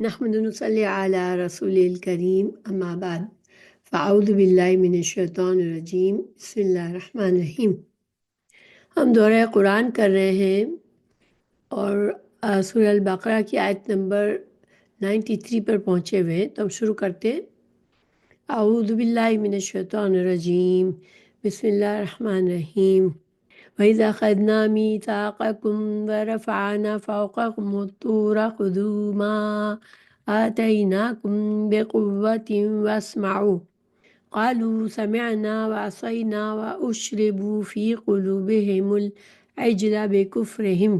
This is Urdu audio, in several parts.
نحمد نصلی علی رسول الکریم اما بعد فاعوذ باللہ من الشیطان الرجیم بسم اللہ الرحمن الرحیم۔ ہم دورہ قرآن کر رہے ہیں اور سورہ البقرہ کی آیت نمبر 93 پر پہنچے ہوئے ہیں، تو ہم شروع کرتے ہیں۔ اعوذ باللہ من الشیطان الرجیم بسم اللہ الرحمن الرحیم۔ وَإِذَا أَخَذْنَا مِيثَاقَكُمْ وَرَفَعْنَا فَوْقَكُمُ الطُّورَ خُذُوا مَا آتَيْنَاكُمْ بِقُوَّةٍ وَاسْمَعُوا قَالُوا سَمِعْنَا وَعَصَيْنَا وَأُشْرِبُوا فِي قُلُوبِهِمُ الْعِجْلَ بِكُفْرِهِمْ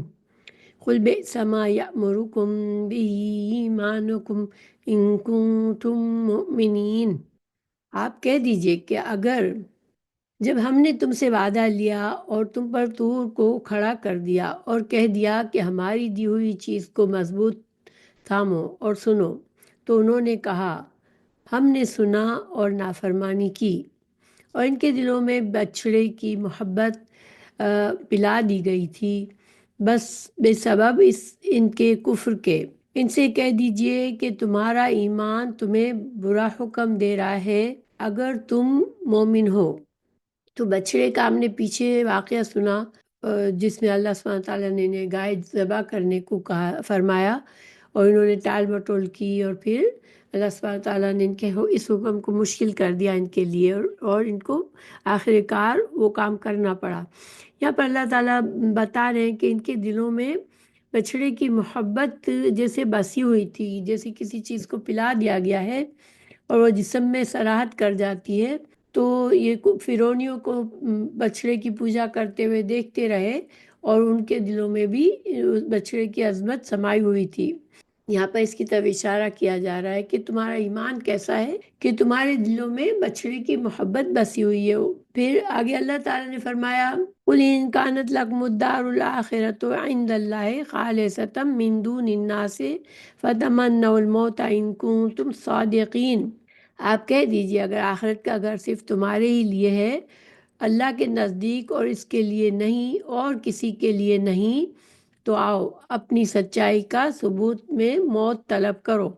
قُلْ بِئْسَ مَا يَأْمُرُكُمْ بِهِ إِيمَانُكُمْ إِن كُنتُم مُّؤْمِنِينَ۔ آپ کہہ دیجئے کہ اگر جب ہم نے تم سے وعدہ لیا اور تم پر طور کو کھڑا کر دیا اور کہہ دیا کہ ہماری دی ہوئی چیز کو مضبوط تھامو اور سنو، تو انہوں نے کہا ہم نے سنا اور نافرمانی کی، اور ان کے دلوں میں بچھڑے کی محبت پلا دی گئی تھی، بس بے سبب ان کے کفر کے۔ ان سے کہہ دیجئے کہ تمہارا ایمان تمہیں برا حکم دے رہا ہے اگر تم مومن ہو۔ تو بچھڑے کا ہم نے پیچھے واقعہ سنا جس میں اللہ سبحانہ تعالیٰ نے انہیں گائے ذبح کرنے کو کہا فرمایا، اور انہوں نے ٹال مٹول کی، اور پھر اللہ سبحانہ تعالیٰ نے ان کے اس حکم کو مشکل کر دیا ان کے لیے، اور ان کو آخر کار وہ کام کرنا پڑا۔ یہاں پر اللہ تعالیٰ بتا رہے ہیں کہ ان کے دلوں میں بچھڑے کی محبت جیسے بسی ہوئی تھی، جیسے کسی چیز کو پلا دیا گیا ہے اور وہ جسم میں سراحت کر جاتی ہے۔ تو یہ فرعونیوں کو بچھڑے کی پوجا کرتے ہوئے دیکھتے رہے، اور ان کے دلوں میں بھی بچھڑے کی عظمت سمائی ہوئی تھی۔ یہاں پر اس کی طرف اشارہ کیا جا رہا ہے کہ تمہارا ایمان کیسا ہے کہ تمہارے دلوں میں بچھڑے کی محبت بسی ہوئی ہے۔ پھر آگے اللہ تعالیٰ نے فرمایا قُلْ إِن كَانَتْ لَكُمُ الدَّارُ الْآخِرَةُ عِندَ اللَّهِ خَالِصَةً مِّن دُونِ النَّاسِ فَتَمَنَّوُا الْمَوْتَ إِن كُنتُمْ صَادِقِينَ۔ آپ کہہ دیجئے اگر آخرت کا گھر صرف تمہارے ہی لیے ہے، اللہ کے نزدیک اور اس کے لیے نہیں اور کسی کے لیے نہیں، تو آؤ اپنی سچائی کا ثبوت میں موت طلب کرو۔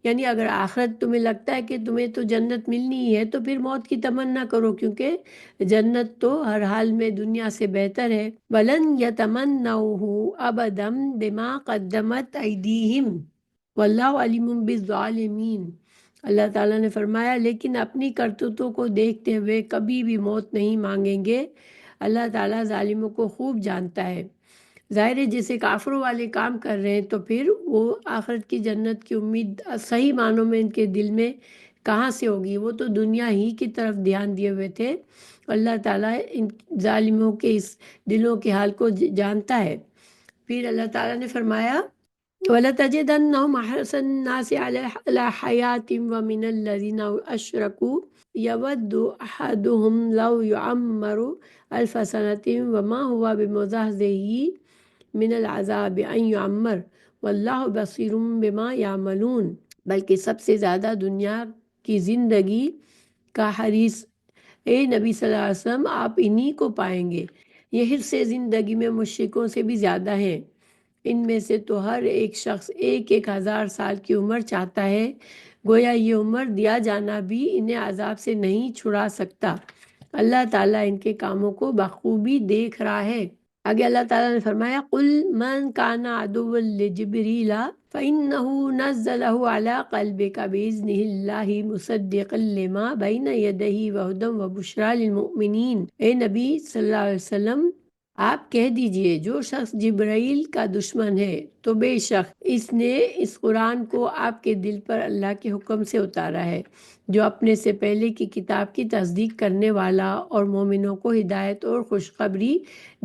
یعنی اگر آخرت تمہیں لگتا ہے کہ تمہیں تو جنت ملنی ہی ہے، تو پھر موت کی تمنا کرو، کیونکہ جنت تو ہر حال میں دنیا سے بہتر ہے۔ وَلَن يَتَمَنَّوْهُ أَبَدًا بِمَا قَدَّمَتْ أَيْدِيهِمْ وَاللَّهُ عَلِيمٌ بِالظَّالِمِينَ۔ اللہ تعالیٰ نے فرمایا لیکن اپنی کرتوتوں کو دیکھتے ہوئے کبھی بھی موت نہیں مانگیں گے، اللہ تعالیٰ ظالموں کو خوب جانتا ہے۔ ظاہر ہے جیسے کافروں والے کام کر رہے ہیں، تو پھر وہ آخرت کی جنت کی امید صحیح معنوں میں ان کے دل میں کہاں سے ہوگی؟ وہ تو دنیا ہی کی طرف دھیان دیے ہوئے تھے۔ اللہ تعالیٰ ان ظالموں کے اس دلوں کے حال کو جانتا ہے۔ پھر اللہ تعالیٰ نے فرمایا وَلَتَجِدَنَّهُمْ أَحْرَصَ النَّاسِ عَلَى حَيَاةٍ وَمِنَ الَّذِينَ أَشْرَكُوا يَوَدُّ أَحَدُهُمْ لَوْ يُعَمَّرُ أَلْفَ سَنَةٍ وَمَا هُوَ بِمُزَحْزِحِهِ مِنَ الْعَذَابِ أَن يُعَمَّرَ وَاللَّهُ بَصِيرٌ بِمَا يَعْمَلُونَ۔ بلکہ سب سے زیادہ دنیا کی زندگی کا حریص اے نبی صلی اللہ علیہ وسلم آپ انہی کو پائیں گے۔ یہ حرص زندگی میں مشرکوں سے بھی زیادہ ہیں۔ ان میں سے تو ہر ایک شخص 1000 سال کی عمر چاہتا ہے، گویا یہ عمر دیا جانا بھی انہیں عذاب سے نہیں چھڑا سکتا۔ اللہ تعالیٰ ان کے کاموں کو بخوبی دیکھ رہا ہے۔ آگے اللہ تعالیٰ نے فرمایا قُلْ مَنْ كَانَ عَدُوًّا لِجِبْرِيلَ فَإِنَّهُ نَزَّلَهُ عَلَىٰ قَلْبِكَ بِإِذْنِ اللَّهِ مُصَدِّقًا لِمَا بَيْنَ يَدَيْهِ وَهُدًى وَبُشْرَىٰ لِلْمُؤْمِنِينَ۔ اے نبی صلی اللہ علیہ وسلم آپ کہہ دیجئے جو شخص جبرائیل کا دشمن ہے، تو بے شک اس نے اس قرآن کو آپ کے دل پر اللہ کے حکم سے اتارا ہے، جو اپنے سے پہلے کی کتاب کی تصدیق کرنے والا اور مومنوں کو ہدایت اور خوشخبری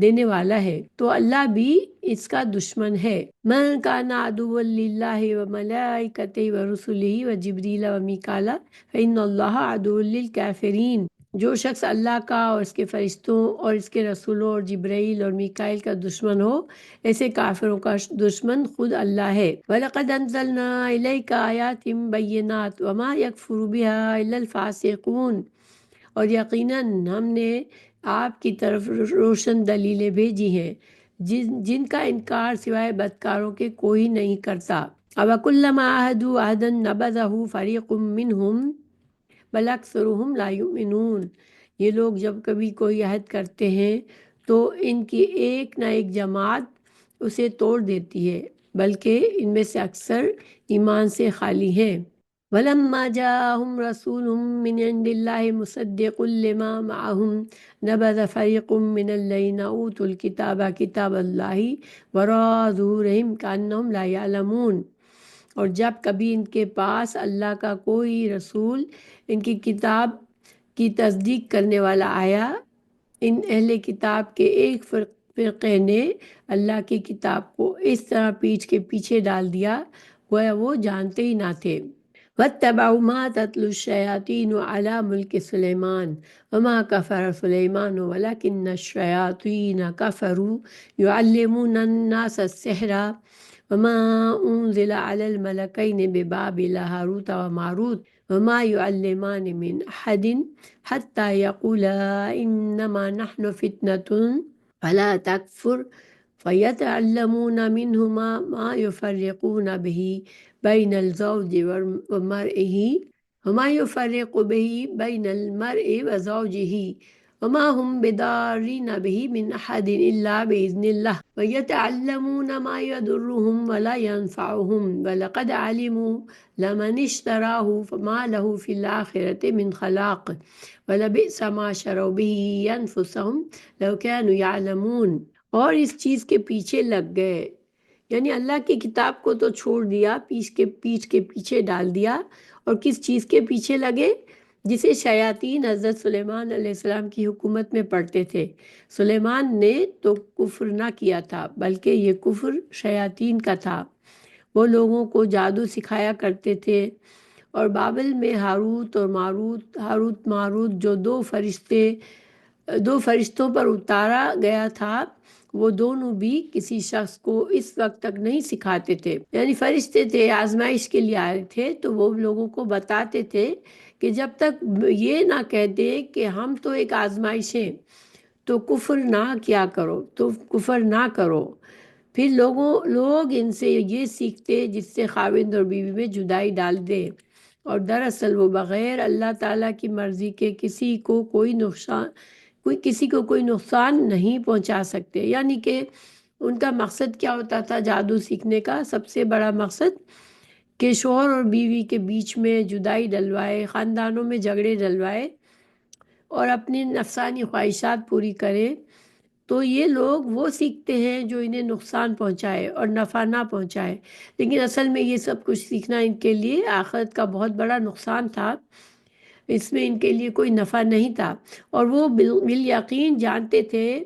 دینے والا ہے، تو اللہ بھی اس کا دشمن ہے۔ من کان عدوا للہ وملائکتہ ورسلہ وجبریل ومیکال فإن اللہ عدو للکافرین۔ جو شخص اللہ کا اور اس کے فرشتوں اور اس کے رسولوں اور جبرائیل اور میکائیل کا دشمن ہو، ایسے کافروں کا دشمن خود اللہ ہے۔ وَلَقَدْ أَنزَلْنَا إِلَيْكَ آيَاتٍ بَيِّنَاتٍ وَمَا يَكْفُرُ بِهَا إِلَّا الْفَاسِقُونَ۔ اور یقیناً ہم نے آپ کی طرف روشن دلیلیں بھیجی ہیں جن کا انکار سوائے بدکاروں کے کوئی نہیں کرتا۔ أَوَكُلَّمَا عَاهَدُوا عَهْدًا نَبَذَهُ فَرِيقٌ مِّنْهُمْ بَلْ أَكْثَرُهُمْ لَا يُؤْمِنُونَ۔ یہ لوگ جب کبھی کوئی عہد کرتے ہیں تو ان کی ایک نہ ایک جماعت اسے توڑ دیتی ہے، بلکہ ان میں سے اکثر ایمان سے خالی ہیں۔ وَلَمَّا جَاءَهُمْ رَسُولٌ مِّنْ عِندِ اللَّهِ مُصَدِّقٌ لِّمَا مَعَهُمْ نَبَذَ فَرِيقٌ مِّنَ الَّذِينَ أُوتُوا الْكِتَابَ كِتَابَ اللَّهِ وَرَاءَ ظُهُورِهِمْ كَأَنَّهُمْ لَا يَعْلَمُونَ۔ اور جب کبھی ان کے پاس اللہ کا کوئی رسول ان کی کتاب کی تصدیق کرنے والا آیا، ان اہل کتاب کے ایک فرقے نے اللہ کی کتاب کو اس طرح پیٹھ کے پیچھے ڈال دیا گویا وہ جانتے ہی نہ تھے۔ وَاتَّبَعُوا مَا تَتْلُو الشَّيَاطِينُ عَلَى مُلْكِ سُلَيْمَانَ وَمَا كَفَرَ سُلَيْمَانُ وَلَكِنَّ الشَّيَاطِينَ كَفَرُوا يُعَلِّمُونَ النَّاسَ السِّحْرَ وَمَا أُنزِلَ عَلَى الْمَلَكَيْنِ بِبَابِلَ هَارُوتَ وَمَارُوتَ وَمَا يُعَلِّمَانِ مِنْ أَحَدٍ حَتَّى يَقُولَا إِنَّمَا نَحْنُ فِتْنَةٌ فَلَا تَكْفُرْ فَيَتَعَلَّمُونَ مِنْهُمَا مَا يُفَرِّقُونَ بِهِ بَيْنَ الزَّوْجِ وَمَرْئِهِ وَمَا يُفَرِّقُ بِهِ بَيْنَ الْمَرْءِ وَزَوْجِهِ وَمَا هُمْ بِضَارِّينَ بِهِ مِنْ أَحَدٍ إِلَّا بِإِذْنِ اللَّهِ وَيَتَعَلَّمُونَ مَا يَضُرُّهُمْ وَلَا يَنفَعُهُمْ وَلَقَدْ عَلِمُوا لَمَنِ اشْتَرَاهُ فَمَا لَهُ فِي الْآخِرَةِ مِنْ خَلَاقٍ وَلَبِئْسَ مَا شَرَوْا بِهِ أَنفُسَهُمْ لَوْ كَانُوا يَعْلَمُونَ۔ اور اس چیز کے پیچھے لگ گئے، یعنی اللہ کی کتاب کو تو چھوڑ دیا، پیٹھ کے پیچھے ڈال دیا، اور کس چیز کے پیچھے لگے؟ جسے شیاطین حضرت سلیمان علیہ السلام کی حکومت میں پڑھتے تھے۔ سلیمان نے تو کفر نہ کیا تھا، بلکہ یہ کفر شیاطین کا تھا۔ وہ لوگوں کو جادو سکھایا کرتے تھے، اور بابل میں ہاروت ماروت جو دو فرشتوں پر اتارا گیا تھا، وہ دونوں بھی کسی شخص کو اس وقت تک نہیں سکھاتے تھے، یعنی فرشتے تھے، آزمائش کے لیے آئے تھے، تو وہ لوگوں کو بتاتے تھے کہ جب تک یہ نہ کہہ دے کہ ہم تو ایک آزمائش ہیں تو کفر نہ کیا کرو، تو کفر نہ کرو۔ پھر لوگ ان سے یہ سیکھتے جس سے خاوند اور بیوی میں جدائی ڈال دے، اور دراصل وہ بغیر اللہ تعالیٰ کی مرضی کے کسی کو کوئی نقصان نہیں پہنچا سکتے۔ یعنی کہ ان کا مقصد کیا ہوتا تھا جادو سیکھنے کا؟ سب سے بڑا مقصد کہ شوہر اور بیوی کے بیچ میں جدائی ڈلوائے، خاندانوں میں جھگڑے ڈلوائے، اور اپنی نفسانی خواہشات پوری کرے۔ تو یہ لوگ وہ سیکھتے ہیں جو انہیں نقصان پہنچائے اور نفع نہ پہنچائے، لیکن اصل میں یہ سب کچھ سیکھنا ان کے لیے آخرت کا بہت بڑا نقصان تھا، اس میں ان کے لیے کوئی نفع نہیں تھا، اور وہ بالیقین جانتے تھے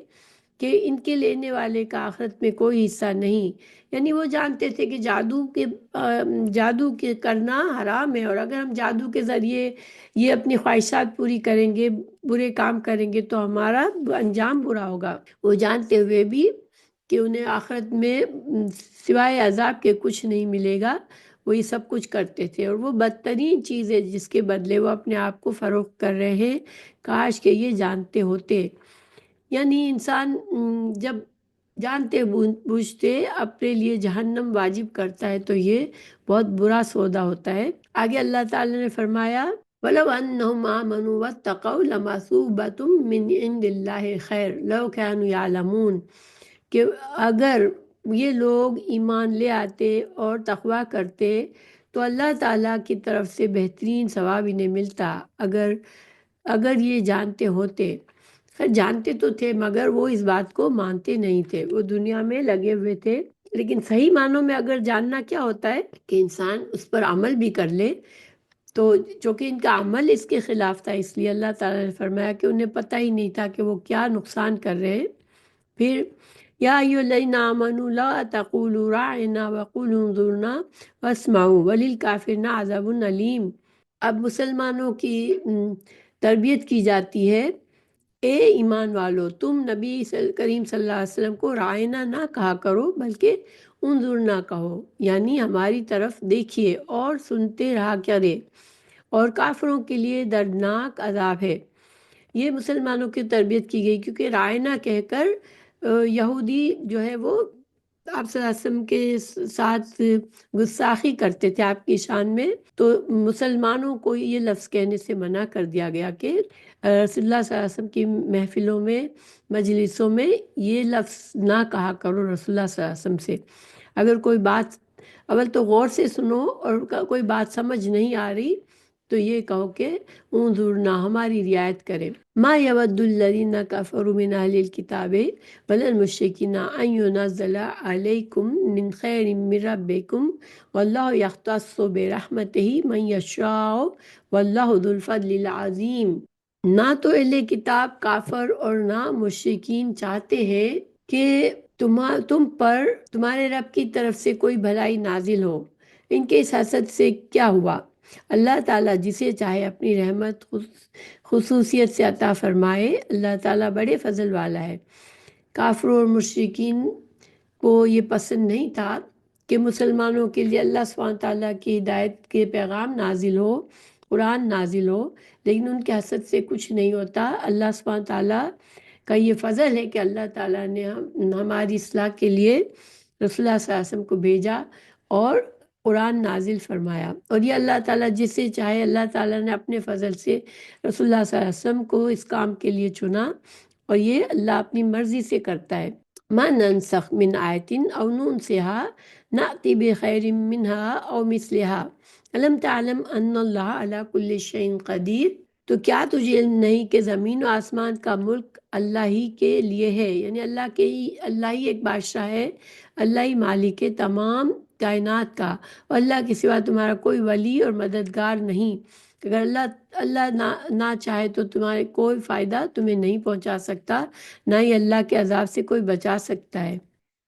کہ ان کے لینے والے کا آخرت میں کوئی حصہ نہیں۔ یعنی وہ جانتے تھے کہ جادو کے کرنا حرام ہے، اور اگر ہم جادو کے ذریعے یہ اپنی خواہشات پوری کریں گے، برے کام کریں گے، تو ہمارا انجام برا ہوگا۔ وہ جانتے ہوئے بھی کہ انہیں آخرت میں سوائے عذاب کے کچھ نہیں ملے گا، وہ یہ سب کچھ کرتے تھے، اور وہ بدترین چیز ہے جس کے بدلے وہ اپنے آپ کو فروخت کر رہے ہیں۔ کاش کہ یہ جانتے ہوتے۔ یعنی انسان جب جانتے بوجھتے اپنے لیے جہنم واجب کرتا ہے تو یہ بہت برا سودا ہوتا ہے۔ آگے اللہ تعالیٰ نے فرمایا وَلَوْ أَنَّهُمْ آمَنُوا وَاتَّقَوْا لَمَثُوبَةٌ مِّنْ عِندِ اللَّهِ خَيْرٌ لَوْ كَانُوا يَعْلَمُونَ، کہ اگر یہ لوگ ایمان لے آتے اور تقویٰ کرتے تو اللہ تعالیٰ کی طرف سے بہترین ثواب انہیں ملتا، اگر یہ جانتے ہوتے۔ خیر جانتے تو تھے مگر وہ اس بات کو مانتے نہیں تھے، وہ دنیا میں لگے ہوئے تھے، لیکن صحیح معنوں میں اگر جاننا کیا ہوتا ہے کہ انسان اس پر عمل بھی کر لے، تو چونکہ ان کا عمل اس کے خلاف تھا، اس لیے اللہ تعالیٰ نے فرمایا کہ انہیں پتہ ہی نہیں تھا کہ وہ کیا نقصان کر رہے ہیں۔ پھر یا ایھا الذین آمنوا لا تقولوا راعنا وقولوا انظرنا واسمعوا وللکافرین عذاب علیم۔ اب مسلمانوں کی تربیت کی جاتی ہے، اے ایمان والو تم نبی کریم صلی اللہ علیہ وسلم کو رائنا نہ کہا کرو بلکہ انظرنا کہو، یعنی ہماری طرف دیکھیے اور سنتے رہا کرے، اور کافروں کے لیے دردناک عذاب ہے۔ یہ مسلمانوں کی تربیت کی گئی، کیونکہ رائنا کہہ کر یہودی جو ہے وہ آپ صلی اللہ علیہ وسلم کے ساتھ گستاخی کرتے تھے آپ کی شان میں، تو مسلمانوں کو یہ لفظ کہنے سے منع کر دیا گیا کہ رسول اللہ صلی اللہ علیہ وسلم کی محفلوں میں، مجلسوں میں یہ لفظ نہ کہا کرو رسول اللہ صلی اللہ علیہ وسلم سے۔ اگر کوئی بات اول تو غور سے سنو، اور کوئی بات سمجھ نہیں آ رہی تو یہ کہو کہ انظرنا، ہماری رعایت کرے۔ ما یود الذین کفروا من اہل الکتاب ولا المشرکین ان ینزل علیکم من خیر من ربکم واللہ یختص برحمتہ من یشاء واللہ ذو الفضل العظیم۔ نہ تو اہل کتاب کافر اور نہ مشرکین چاہتے ہیں کہ تم پر تمہارے رب کی طرف سے کوئی بھلائی نازل ہو۔ ان کے اس حسد سے کیا ہوا؟ اللہ تعالیٰ جسے چاہے اپنی رحمت خصوصیت سے عطا فرمائے، اللہ تعالیٰ بڑے فضل والا ہے۔ کافروں اور مشرکین کو یہ پسند نہیں تھا کہ مسلمانوں کے لیے اللہ سبحانہ تعالیٰ کی ہدایت کے پیغام نازل ہو، قرآن نازل ہو، لیکن ان کے حسد سے کچھ نہیں ہوتا۔ اللہ سبحانہ تعالیٰ کا یہ فضل ہے کہ اللہ تعالیٰ نے ہماری اصلاح کے لیے رسول اللہ صلی اللہ علیہ وسلم کو بھیجا اور قرآن نازل فرمایا، اور یہ اللہ تعالیٰ جسے چاہے، اللہ تعالیٰ نے اپنے فضل سے رسول اللہ صلی اللہ علیہ وسلم کو اس کام کے لیے چنا، اور یہ اللہ اپنی مرضی سے کرتا ہے۔ ما ننسخ من آیت او ننسها نأتی بخیر منها او مثلها الم تعلم ان اللہ علی کل شیء قدیر۔ تو کیا تجھے علم نہیں کہ زمین و آسمان کا ملک اللہ ہی کے لیے ہے، یعنی اللہ ہی ایک بادشاہ ہے، اللہ ہی مالک ہے تمام کائنات کا، اور اللہ کے سوا تمہارا کوئی ولی اور مددگار نہیں۔ اگر اللہ نہ چاہے تو تمہارے کوئی فائدہ تمہیں نہیں پہنچا سکتا، نہ ہی اللہ کے عذاب سے کوئی بچا سکتا ہے۔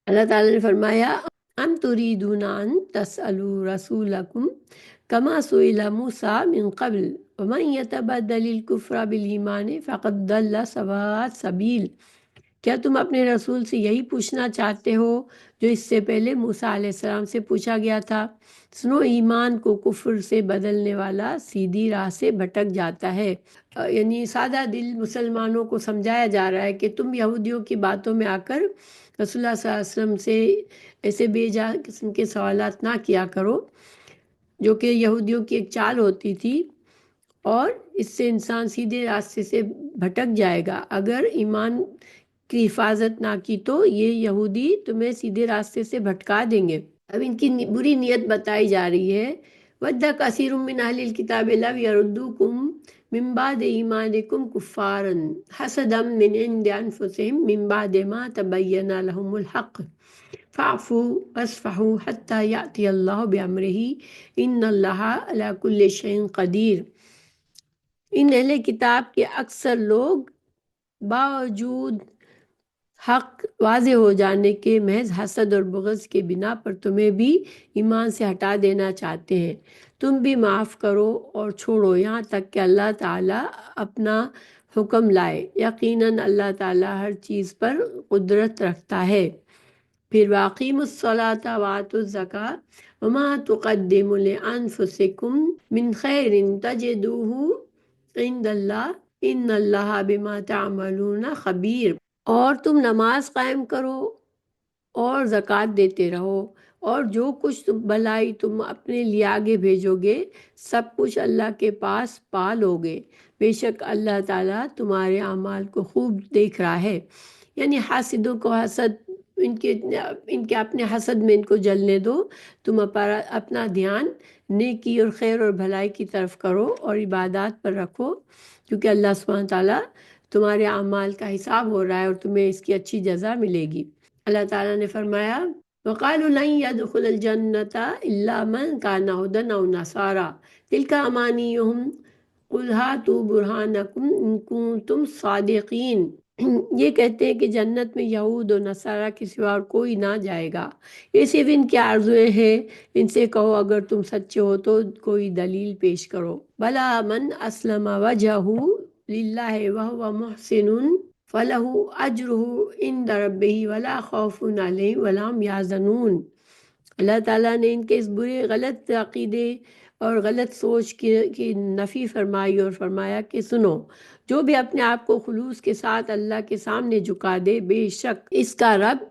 اللہ تعالیٰ نے فرمایا ام تريدون ان تسألوا رسولکم کما سئل موسیٰ من قبل ومن يتبدل الكفر بالایمان فقد ضل سواء السبیل۔ کیا تم اپنے رسول سے یہی پوچھنا چاہتے ہو جو اس سے پہلے موسیٰ علیہ السلام سے پوچھا گیا تھا؟ سنو، ایمان کو کفر سے بدلنے والا سیدھی راہ سے بھٹک جاتا ہے۔ یعنی سادہ دل مسلمانوں کو سمجھایا جا رہا ہے کہ تم یہودیوں کی باتوں میں آ کر رسول اللہ صلی اللہ علیہ وسلم سے ایسے بے جا قسم کے سوالات نہ کیا کرو، جو کہ یہودیوں کی ایک چال ہوتی تھی، اور اس سے انسان سیدھے راستے سے بھٹک جائے گا۔ اگر ایمان کی حفاظت نہ کی تو یہ یہودی تمہیں سیدھے راستے سے بھٹکا دیں گے۔ اب ان کی بری نیت بتائی جا رہی ہے۔ وَدَّ كَثِيرٌ مِّنْ أَهْلِ الْكِتَابِ لَوْ يَرُدُّوكُمْ مِن بَعْدِ إِيمَانِكُمْ كُفَّارًا حَسَدًا مِّنْ عِندِ أَنفُسِهِم مِّن بَعْدِ مَا تَبَيَّنَ لَهُمُ الْحَقُّ فَاعْفُوا وَاصْفَحُوا حَتَّى يَأْتِيَ اللَّهُ بِأَمْرِهِ إِنَّ اللَّهَ عَلَى كُلِّ شَيْءٍ قدیر۔ ان اہل کتاب کے اکثر لوگ باوجود حق واضح ہو جانے کے محض حسد اور بغض کے بنا پر تمہیں بھی ایمان سے ہٹا دینا چاہتے ہیں۔ تم بھی معاف کرو اور چھوڑو یہاں تک کہ اللہ تعالیٰ اپنا حکم لائے، یقیناً اللہ تعالیٰ ہر چیز پر قدرت رکھتا ہے۔ پھر واقیموا الصلاۃ وآتوا الزکاۃ وما تقدموا لانفسکم من خیر تجدوہ عند اللہ ان اللہ بما تعملون خبیر۔ اور تم نماز قائم کرو اور زکوٰۃ دیتے رہو، اور جو کچھ بھلائی تم اپنے لیے آگے بھیجو گے سب کچھ اللہ کے پاس پا لو گے، بے شک اللہ تعالیٰ تمہارے اعمال کو خوب دیکھ رہا ہے۔ یعنی حاسدوں کو حسد، ان کے اپنے حسد میں ان کو جلنے دو، تم اپنا دھیان نیکی اور خیر اور بھلائی کی طرف کرو اور عبادات پر رکھو، کیونکہ اللہ سبحانہ تعالیٰ تمہارے اعمال کا حساب ہو رہا ہے اور تمہیں اس کی اچھی جزا ملے گی۔ اللہ تعالیٰ نے فرمایا وَقَالُوا لَن يَدْخُلَ الْجَنَّةَ إِلَّا مَنْ كَانَ هُودًا أَوْ نَصَارَىٰ تِلْكَ أَمَانِيُّهُمْ قُلْ هَاتُوا بُرْهَانَكُمْ إِن كُنتُمْ صَادِقِينَ۔ یہ کہتے ہیں کہ جنت میں یہود و نصارہ کے سوا اور کوئی نہ جائے گا، یہ صرف ان کی آرزویں ہیں۔ ان سے کہو اگر تم سچے ہو تو کوئی دلیل پیش کرو۔ بَلَا مَنْ أَسْلَمَ وَجْهَهُ للہ وہو محسن فلہ اجرہ عند ربہ ولا خوف علیہم ولا ہم یحزنون۔ اللہ تعالیٰ نے ان کے اس برے غلط عقیدے اور غلط سوچ کی نفی فرمائی اور فرمایا کہ سنو، جو بھی اپنے آپ کو خلوص کے ساتھ اللہ کے سامنے جھکا دے، بے شک اس کا رب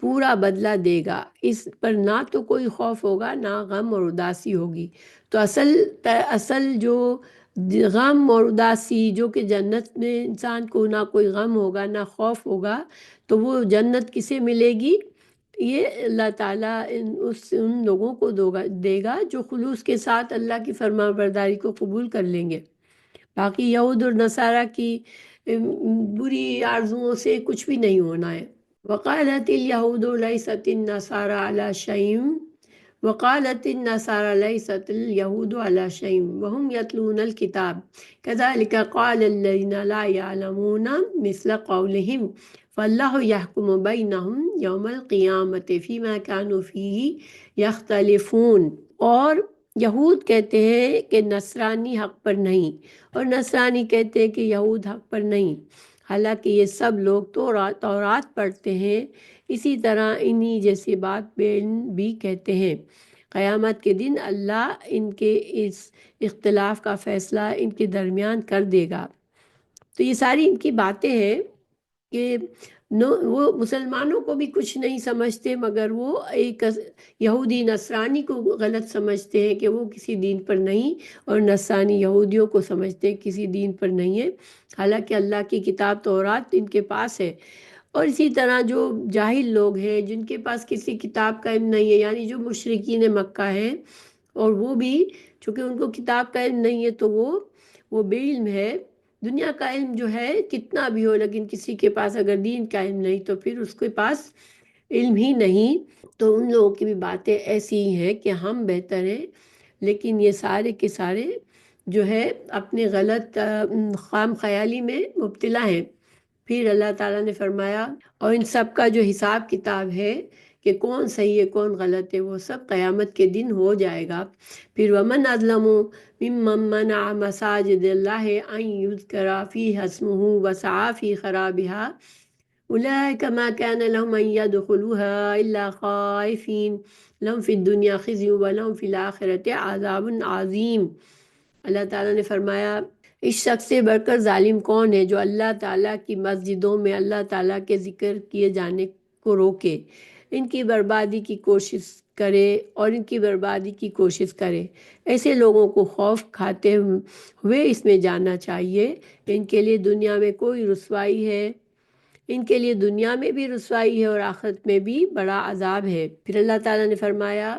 پورا بدلہ دے گا، اس پر نہ تو کوئی خوف ہوگا نہ غم اور اداسی ہوگی۔ تو اصل جو غم اور اداسی جو کہ جنت میں انسان کو نہ کوئی غم ہوگا نہ خوف ہوگا، تو وہ جنت کسے ملے گی؟ یہ اللہ تعالیٰ ان لوگوں کو دے گا جو خلوص کے ساتھ اللہ کی فرما برداری کو قبول کر لیں گے۔ باقی یہود اور نصارہ کی بری آرزوؤں سے کچھ بھی نہیں ہونا ہے۔ وقالت اليهود ليست النصارى على شيء وقالت النصارى ليست اليهود على شيء وهم يتلون الكتاب كذلك قال الذين لا يعلمون مثل قولهم فالله يحكم بينهم يوم القيامة فيما كانوا فيه يختلفون۔ اور یہود کہتے ہیں کہ نصرانی حق پر نہیں، اور نصرانی کہتے ہیں کہ یہود حق پر نہیں، حالانکہ یہ سب لوگ تورات پڑھتے ہیں، اسی طرح انہی جیسی بات بے علم بھی کہتے ہیں۔ قیامت کے دن اللہ ان کے اس اختلاف کا فیصلہ ان کے درمیان کر دے گا۔ تو یہ ساری ان کی باتیں ہیں کہ وہ مسلمانوں کو بھی کچھ نہیں سمجھتے، مگر وہ ایک یہودی نصرانی کو غلط سمجھتے ہیں کہ وہ کسی دین پر نہیں، اور نصرانی یہودیوں کو سمجھتے ہیں کسی دین پر نہیں ہے، حالانکہ اللہ کی کتاب تورات ان کے پاس ہے۔ اور اسی طرح جو جاہل لوگ ہیں جن کے پاس کسی کتاب کا علم نہیں ہے، یعنی جو مشرکین مکہ ہیں، اور وہ بھی چونکہ ان کو کتاب کا علم نہیں ہے تو وہ بے علم ہے۔ دنیا کا علم جو ہے کتنا بھی ہو، لیکن کسی کے پاس اگر دین کا علم نہیں تو پھر اس کے پاس علم ہی نہیں۔ تو ان لوگوں کی بھی باتیں ایسی ہی ہیں کہ ہم بہتر ہیں، لیکن یہ سارے کے سارے جو ہے اپنے غلط خام خیالی میں مبتلا ہیں۔ پھر اللہ تعالیٰ نے فرمایا اور ان سب کا جو حساب کتاب ہے کہ کون صحیح ہے کون غلط ہے، وہ سب قیامت کے دن ہو جائے گا۔ پھر ومن اظلم ممن منع مساجد اللہ ان یذکر فیہا اسمہ وسعی فی خرابها اولئک ما کان لهم ان يدخلوها الا خائفین لهم فی الدنیا خزی ولهم فی الآخرۃ عذاب عظیم۔ اللہ تعالیٰ نے فرمایا اس شخص سے بڑھ کر ظالم کون ہے جو اللہ تعالیٰ کی مسجدوں میں اللہ تعالیٰ کے ذکر کیے جانے کو روکے، ان کی بربادی کی کوشش کرے اور ان کی بربادی کی کوشش کرے۔ ایسے لوگوں کو خوف کھاتے ہوئے اس میں جاننا چاہیے کہ ان کے لیے دنیا میں کوئی رسوائی ہے، ان کے لیے دنیا میں بھی رسوائی ہے اور آخرت میں بھی بڑا عذاب ہے۔ پھر اللہ تعالیٰ نے فرمایا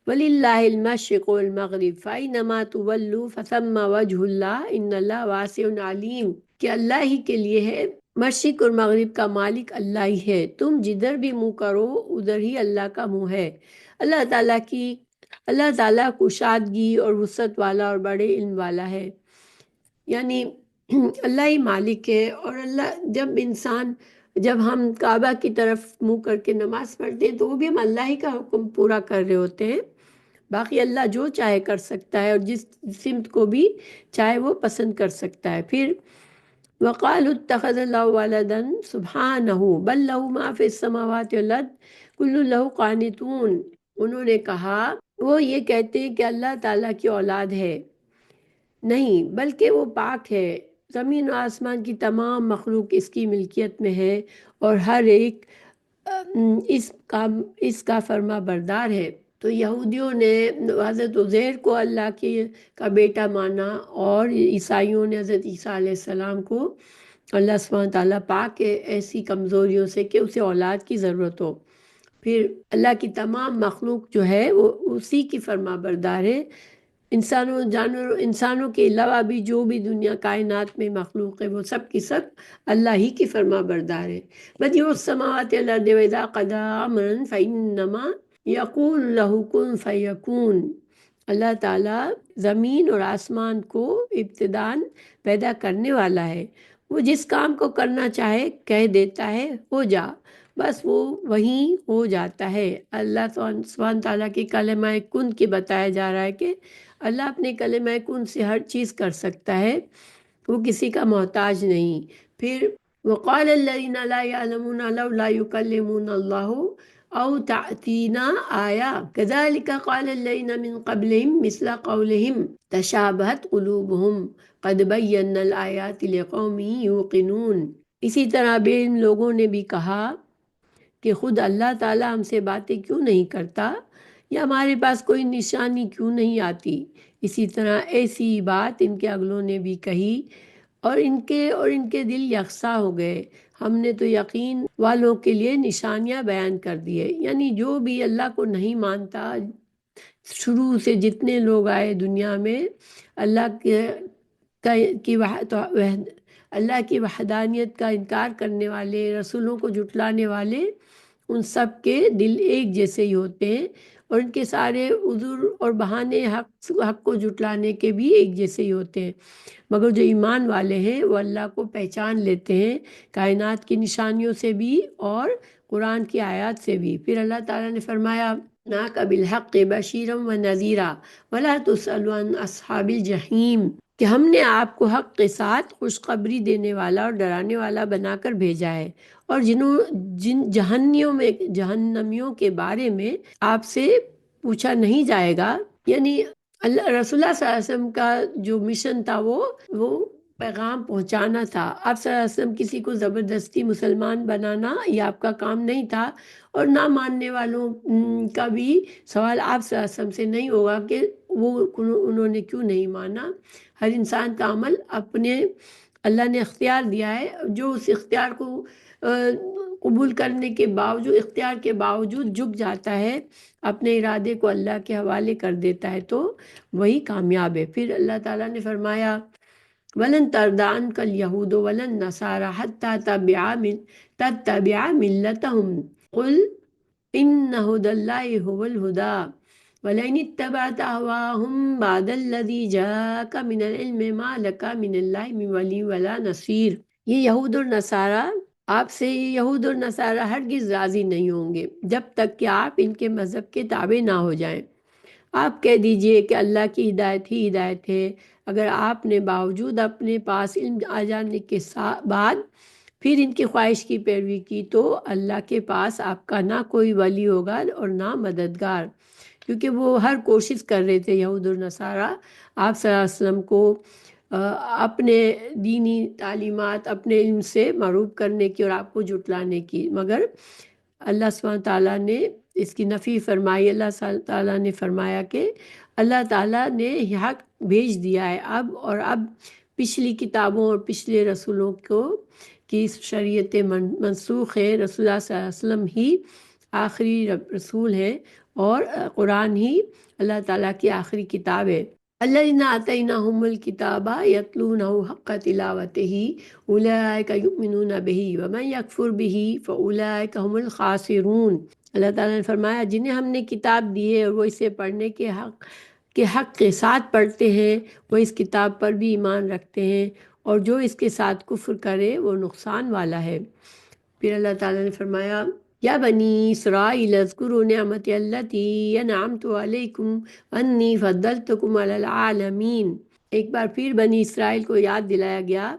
وَلِلَّهِ الْمَشْرِقُ وَالْمَغْرِبُ فَأَيْنَمَا تُوَلُّوا فَثَمَّ وَجْهُ اللَّهِ إِنَّ اللَّهَ وَاسِعٌ عَلِيمٌ، کہ اللہ ہی کے لیے ہے، مشرق اور مغرب کا مالک اللہ ہی ہے، تم جدھر بھی منہ کرو ادھر ہی اللہ کا منہ ہے۔ اللہ تعالیٰ کشادگی اور وسعت والا اور بڑے علم والا ہے، یعنی اللہ ہی مالک ہے۔ اور جب ہم کعبہ کی طرف منہ کر کے نماز پڑھتے ہیں تو وہ بھی ہم اللہ ہی کا حکم پورا کر رہے ہوتے ہیں، باقی اللہ جو چاہے کر سکتا ہے اور جس سمت کو بھی چاہے وہ پسند کر سکتا ہے۔ پھر وَقَالُوا اتَّخَذَ اللَّهُ وَلَدًا سُبْحَانَهُ بَل لَّهُ مَا فِي السَّمَاوَاتِ وَالْأَرْضِ كُلٌّ لَّهُ قَانِتُونَ، انہوں نے کہا وہ یہ کہتے ہیں کہ اللہ تعالیٰ کی اولاد ہے، نہیں بلکہ وہ پاک ہے، زمین و آسمان کی تمام مخلوق اس کی ملکیت میں ہے اور ہر ایک اس کا فرما بردار ہے۔ تو یہودیوں نے حضرت عزیر کو اللہ کا بیٹا مانا، اور عیسائیوں نے حضرت عیسیٰ علیہ السلام کو اللہ سبحانہ تعالیٰ پاک ہے ایسی کمزوریوں سے کہ اسے اولاد کی ضرورت ہو۔ پھر اللہ کی تمام مخلوق جو ہے وہ اسی کی فرما بردار ہے، انسانوں کے علاوہ بھی جو بھی دنیا کائنات میں مخلوق ہے وہ سب کی سب اللہ ہی کی فرما بردار ہے۔ بدیع السماوات والارض واذا قضى امرا فانما یقول له کن فیکون، اللہ تعالیٰ زمین اور آسمان کو ابتداً پیدا کرنے والا ہے، وہ جس کام کو کرنا چاہے کہہ دیتا ہے ہو جا، بس وہ وہیں ہو جاتا ہے۔ اللہ سبحانہ تعالیٰ کی کلمہ کن کی بتایا جا رہا ہے کہ اللہ اپنے کلمہ کن سے ہر چیز کر سکتا ہے، وہ کسی کا محتاج نہیں۔ پھر وقال الذین لا یعلمون لولا یکلمنا اللہ او تأتینا آیا کذالک قال الذین من قبلہم مثل قولہم تشابہت قلوبہم قد بینا الآیات لقوم یوقنون۔ اسی طرح بے علم لوگوں نے بھی کہا کہ خود اللہ تعالیٰ ہم سے باتیں کیوں نہیں کرتا، یا ہمارے پاس کوئی نشانی کیوں نہیں آتی۔ اسی طرح ایسی بات ان کے اگلوں نے بھی کہی، اور ان کے دل یکساں ہو گئے۔ ہم نے تو یقین والوں کے لیے نشانیاں بیان کر دیے، یعنی جو بھی اللہ کو نہیں مانتا، شروع سے جتنے لوگ آئے دنیا میں، اللہ اللہ کی وحدانیت کا انکار کرنے والے، رسولوں کو جھٹلانے والے، ان سب کے دل ایک جیسے ہی ہوتے ہیں، اور ان کے سارے عذر اور بہانے حق کو جھٹلانے کے بھی ایک جیسے ہی ہوتے ہیں۔ مگر جو ایمان والے ہیں وہ اللہ کو پہچان لیتے ہیں، کائنات کی نشانیوں سے بھی اور قرآن کی آیات سے بھی۔ پھر اللہ تعالیٰ نے فرمایا نَاقَ بِالْحَقِّ بَشِيرًا وَنَذِيرًا وَلَا تُسْأَلُ عَنْ أَصْحَابِ الْجَحِيمِ، کہ ہم نے آپ کو حق کے ساتھ خوشخبری دینے والا اور ڈرانے والا بنا کر بھیجا ہے، اور جن جہنمیوں کے بارے میں آپ سے پوچھا نہیں جائے گا۔ یعنی اللہ رسول اللہ صلی اللہ علیہ وسلم کا جو مشن تھا وہ پیغام پہنچانا تھا۔ آپ صلی اللہ علیہ وسلم کسی کو زبردستی مسلمان بنانا یہ آپ کا کام نہیں تھا، اور نہ ماننے والوں کا بھی سوال آپ صلی اللہ علیہ وسلم سے نہیں ہوگا کہ انہوں نے کیوں نہیں مانا۔ ہر انسان کا عمل اپنے اللہ نے اختیار دیا ہے، جو اس اختیار کو قبول کرنے کے باوجود، اختیار کے باوجود جھک جاتا ہے، اپنے ارادے کو اللہ کے حوالے کر دیتا ہے، تو وہی کامیاب ہے۔ پھر اللہ تعالیٰ نے فرمایا وَلَن تَرْضَىٰ عَنْكَ الْيَهُودُ وَلَا النَّصَارَىٰ حَتَّىٰ تَتَّبِعَ مِلَّتَهُمْ قُلْ إِنَّ هُدَى اللَّهِ هُوَ الْهُدَىٰ وَلَئِنِ اتَّبَعْتَ أَهْوَاءَهُمْ بَعْدَ الَّذِي جَاءَكَ مِنَ الْعِلْمِ مَا لَكَ مِنَ اللَّهِ مِن وَلِيٍّ وَلَا نَصِيرٍ۔ یہ یہود اور نصارہ آپ سے، یہود اور نصارہ ہرگز راضی نہیں ہوں گے جب تک کہ آپ ان کے مذہب کے تابع نہ ہو جائیں۔ آپ کہہ دیجئے کہ اللہ کی ہدایت ہی ہدایت ہے۔ اگر آپ نے باوجود اپنے پاس علم آ جانے کے بعد پھر ان کی خواہش کی پیروی کی، تو اللہ کے پاس آپ کا نہ کوئی ولی ہوگا اور نہ مددگار، کیونکہ وہ ہر کوشش کر رہے تھے یہود اور نصارہ آپ صلی اللہ علیہ وسلم کو اپنے دینی تعلیمات، اپنے علم سے معروف کرنے کی اور آپ کو جھٹلانے کی، مگر اللہ سبحانہ تعالیٰ نے اس کی نفی فرمائی۔ اللہ تعالیٰ نے فرمایا کہ اللہ تعالیٰ نے حق بھیج دیا ہے اب پچھلی کتابوں اور پچھلے رسولوں کی شریعت منسوخ ہے۔ رسول اللہ صلی اللہ علیہ وسلم ہی آخری رسول ہے، اور قرآن ہی اللہ تعالیٰ کی آخری کتاب ہے۔ الذین آتیناہم الکتاب یتلونہ حق تلاوتہ اولئک یؤمنون بہ ومن یکفر بہ فاولئک هم الخاسرون۔ اللہ تعالیٰ نے فرمایا جنہیں ہم نے کتاب دی ہے اور وہ اسے پڑھنے کے حق کے ساتھ پڑھتے ہیں، وہ اس کتاب پر بھی ایمان رکھتے ہیں، اور جو اس کے ساتھ کفر کرے وہ نقصان والا ہے۔ پھر اللہ تعالیٰ نے فرمایا یا بنی اسرائیل اذکروا نعمتی التی انعمت علیکم انی فضلتکم علی العالمین۔ ایک بار پھر بنی اسرائیل کو یاد دلایا گیا،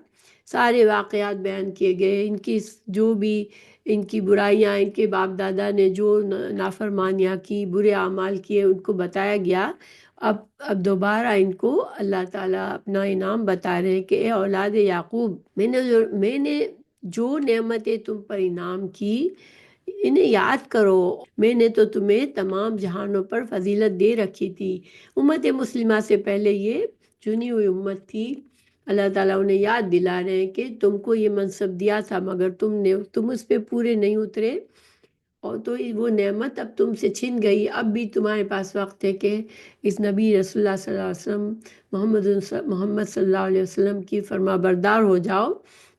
سارے واقعات بیان کیے گئے، ان کی جو بھی ان کی برائیاں، ان کے باپ دادا نے جو نافرمانیاں کی، برے اعمال کیے، ان کو بتایا گیا۔ اب دوبارہ ان کو اللہ تعالیٰ اپنا انعام بتا رہے ہیں کہ اے اولاد یعقوب، میں نے جو نعمتیں تم پر انعام کی انہیں یاد کرو۔ میں نے تو تمہیں تمام جہانوں پر فضیلت دے رکھی تھی۔ امت مسلمہ سے پہلے یہ چنی ہوئی امت تھی۔ اللہ تعالیٰ انہیں یاد دلا رہے ہیں کہ تم کو یہ منصب دیا تھا، مگر تم اس پہ پورے نہیں اترے، اور تو وہ نعمت اب تم سے چھن گئی۔ اب بھی تمہارے پاس وقت ہے کہ اس نبی رسول اللہ صلی اللہ علیہ وسلم محمد صلی اللہ علیہ وسلم کی فرما بردار ہو جاؤ،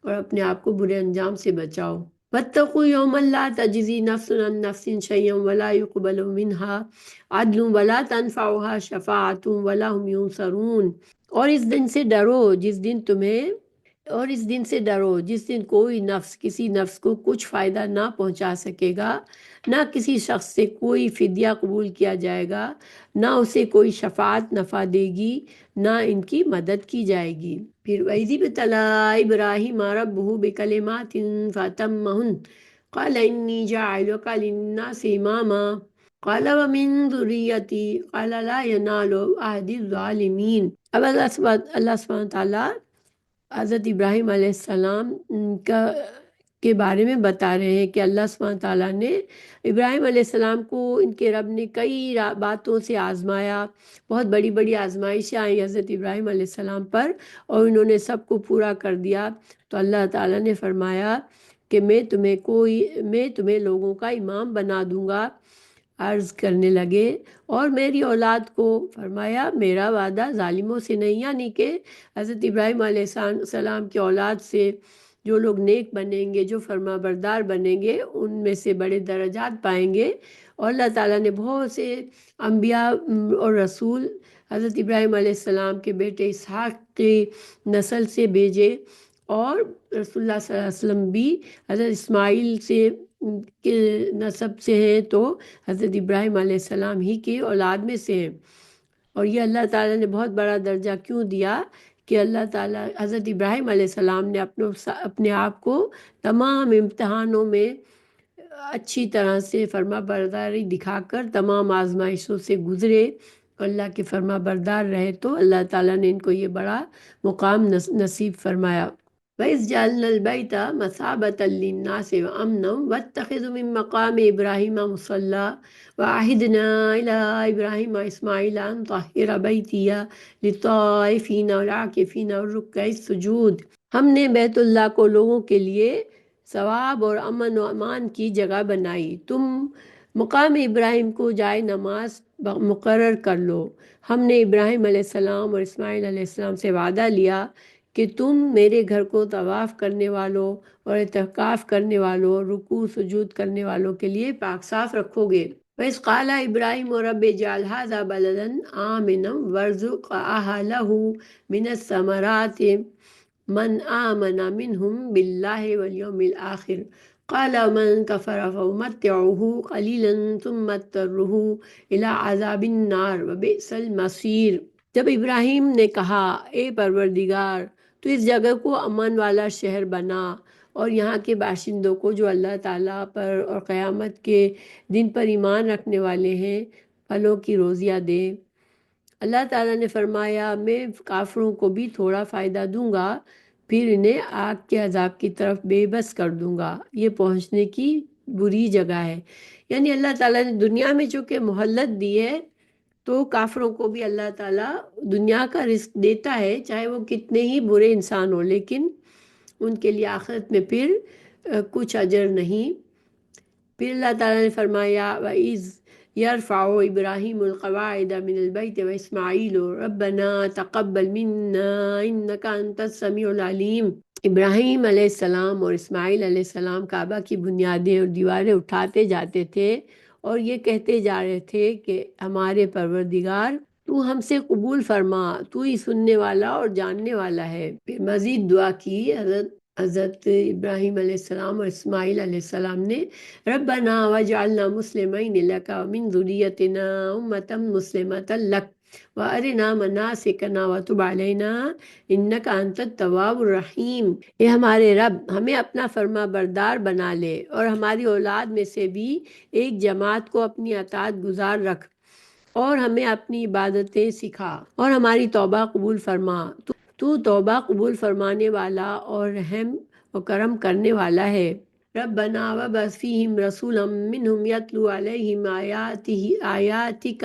اور اپنے آپ کو برے انجام سے بچاؤ۔ وَاتَّقُوا يَوْمًا لَا تَجْزِي نَفْسٌ عَن نَفْسٍ شَيْئًا وَلَا يُقْبَلُ مِنْهَا عَدْلٌ وَلَا تَنفَعُهَا شَفَاعَةٌ وَلَا هُمْ يُنصَرُونَ۔ اور اس دن سے ڈرو جس دن کوئی نفس کسی نفس کو کچھ فائدہ نہ پہنچا سکے گا، نہ کسی شخص سے کوئی فدیہ قبول کیا جائے گا، نہ اسے کوئی شفاعت نفع دے گی، نہ ان کی مدد کی جائے گی۔ پھر وَإِذِ ابْتَلَىٰ إِبْرَاهِيمَ رَبُّهُ بِكَلِمَاتٍ فَأَتَمَّهُنَّ قَالَ إِنِّي جَاعِلُكَ لِلنَّاسِ إِمَامًا قَالَ وَمِن ذُرِّيَّتِي قَالَ لَا يَنَالُ عَهْدِي الظَّالِمِينَ۔ اب اللہ سبحانہ تعالیٰ حضرت ابراہیم علیہ السلام کے بارے میں بتا رہے ہیں کہ اللہ سبحانہ تعالیٰ نے ابراہیم علیہ السلام کو ان کے رب نے کئی باتوں سے آزمایا، بہت بڑی بڑی آزمائشیں آئیں حضرت ابراہیم علیہ السلام پر، اور انہوں نے سب کو پورا کر دیا۔ تو اللہ تعالیٰ نے فرمایا کہ میں تمہیں لوگوں کا امام بنا دوں گا۔ عرض کرنے لگے اور میری اولاد کو، فرمایا میرا وعدہ ظالموں سے نہیں، یعنی کہ حضرت ابراہیم علیہ السلام کی اولاد سے جو لوگ نیک بنیں گے، جو فرما بردار بنیں گے، ان میں سے بڑے درجات پائیں گے۔ اور اللہ تعالیٰ نے بہت سے انبیاء اور رسول حضرت ابراہیم علیہ السلام کے بیٹے اسحاق کی نسل سے بھیجے، اور رسول اللہ صلی اللہ علیہ وسلم بھی حضرت اسماعیل سے کے نسب سے ہیں، تو حضرت ابراہیم علیہ السلام ہی کی اولاد میں سے ہیں۔ اور یہ اللہ تعالیٰ نے بہت بڑا درجہ کیوں دیا کہ اللہ تعالیٰ حضرت ابراہیم علیہ السلام نے اپنے آپ کو تمام امتحانوں میں اچھی طرح سے فرما برداری دکھا کر تمام آزمائشوں سے گزرے، اللہ کے فرما بردار رہے، تو اللہ تعالیٰ نے ان کو یہ بڑا مقام نصیب فرمایا۔ وَإِذْ جَعَلْنَا الْبَيْتَ مَثَابَةً لِلنَّاسِ وَأَمْنًا وَاتَّخِذُوا مِن مَّقَامِ إِبْرَاهِيمَ مُصَلًّى وَعَهِدْنَا إِلَىٰ إِبْرَاهِيمَ وَإِسْمَاعِيلَ أَن طَهِّرَ بَيْتِيَ لِلطَّائِفِينَ وَالْعَاكِفِينَ وَالرُّكَّعِ السُّجُودِ۔ ہم نے بیت اللہ کو لوگوں کے لیے ثواب اور امن و امان کی جگہ بنائی، تم مقام ابراہیم کو جائے نماز مقرر کر لو۔ ہم نے ابراہیم علیہ السلام اور اسماعیل علیہ السلام سے وعدہ لیا کہ تم میرے گھر کو طواف کرنے والوں اور اعتکاف کرنے والوں، رکوع سجود کرنے والوں کے لیے پاک صاف رکھو گے۔ وَإِذْ قَالَ إِبْرَاهِيمُ رَبِّ اجْعَلْ هَٰذَا بَلَدًا آمِنًا وَارْزُقْ أَهْلَهُ مِنَ الثَّمَرَاتِ مَنْ آمَنَ مِنْهُمْ بِاللَّهِ وَالْيَوْمِ الْآخِرِ قَالَ وَمَنْ كَفَرَ فَأُمَتِّعُهُ قَلِيلًا ثُمَّ اضْطَرُّهُ إِلَىٰ عَذَابِ النَّارِ وَبِئْسَ الْمَصِيرُ۔ جب ابراہیم نے کہا اے پروردگار تو اس جگہ کو امن والا شہر بنا، اور یہاں کے باشندوں کو جو اللہ تعالیٰ پر اور قیامت کے دن پر ایمان رکھنے والے ہیں پھلوں کی روزیاں دے۔ اللہ تعالیٰ نے فرمایا میں کافروں کو بھی تھوڑا فائدہ دوں گا، پھر انہیں آگ کے عذاب کی طرف بے بس کر دوں گا، یہ پہنچنے کی بری جگہ ہے۔ یعنی اللہ تعالیٰ نے دنیا میں چونکہ مہلت دی ہے، تو کافروں کو بھی اللہ تعالیٰ دنیا کا رزق دیتا ہے، چاہے وہ کتنے ہی برے انسان ہو، لیکن ان کے لیے آخرت میں پھر کچھ اجر نہیں۔ پھر اللہ تعالیٰ نے فرمایا وَإِذْ يَرْفَعُ إِبْرَاهِيمُ الْقَوَاعِدَ مِنَ الْبَيْتِ وَإِسْمَاعِيلُ رَبَّنَا تَقَبَّلْ مِنَّا إِنَّكَ أَنْتَ السَّمِيعُ الْعَلِيمُ۔ ابراہیم علیہ السلام اور اسماعیل علیہ السلام کعبہ کی بنیادیں اور دیواریں اٹھاتے جاتے تھے اور یہ کہتے جا رہے تھے کہ ہمارے پروردگار تو ہم سے قبول فرما، تو ہی سننے والا اور جاننے والا ہے۔ پھر مزید دعا کی حضرت ابراہیم علیہ السلام اور اسماعیل علیہ السلام نے، ربنا وجعلنا مسلمین لک ومن ذریتنا امۃ مسلمۃ لک وارنا مناسکنا وتب علینا انک انت التواب الرحیم۔ اے ہمارے رب ہمیں اپنا فرما بردار بنا لے اور ہماری اولاد میں سے بھی ایک جماعت کو اپنی اطاعت گزار رکھ، اور ہمیں اپنی عبادتیں سکھا اور ہماری توبہ قبول فرما۔ تو توبہ قبول فرمانے والا اور رحم و کرم کرنے والا ہے۔ ربنا وابعث فیہم رسولا منہم یتلو علیہم آیاتک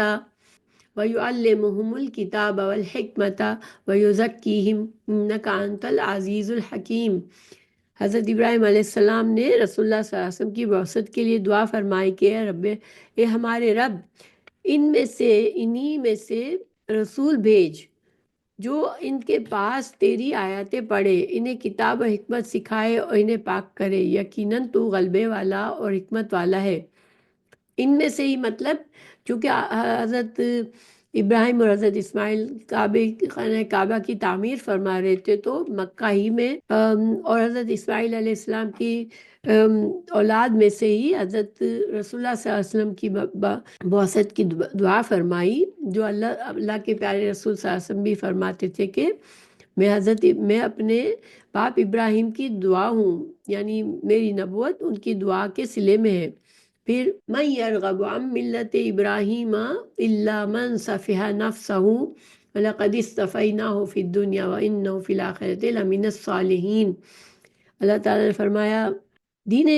ویعلمہم الکتاب والحکمت ویزکیہم انک انت العزیز الحکیم۔ حضرت ابراہیم علیہ السلام نے رسول اللہ صلی اللہ علیہ وسلم کی بعثت کے لیے دعا فرمائی کہ اے ہمارے رب انہی میں سے رسول بھیج جو ان کے پاس تیری آیاتیں پڑھے، انہیں کتاب و حکمت سکھائے اور انہیں پاک کرے، یقیناً تو غلبے والا اور حکمت والا ہے۔ ان میں سے ہی مطلب چونکہ حضرت ابراہیم اور حضرت اسماعیل خانہ کعبہ کی تعمیر فرما رہے تھے، تو مکہ ہی میں اور حضرت اسماعیل علیہ السلام کی اولاد میں سے ہی حضرت رسول اللہ صلی اللہ علیہ وسلم کی بعثت کی دعا فرمائی، جو اللہ کے پیارے رسول صلی اللہ علیہ وسلم بھی فرماتے تھے کہ میں اپنے باپ ابراہیم کی دعا ہوں، یعنی میری نبوت ان کی دعا کے صلے میں ہے۔ پھر من یرغب عن ملت ابراہیم الا من سفہ نفسہ وَلَقَدِ اصْطَفَيْنَاهُ فِي الدُّنْيَا وَإِنَّهُ فِي الْآخِرَةِ لَمِنَ الصَّالِحِينَ۔ اللہ تعالیٰ نے فرمایا دین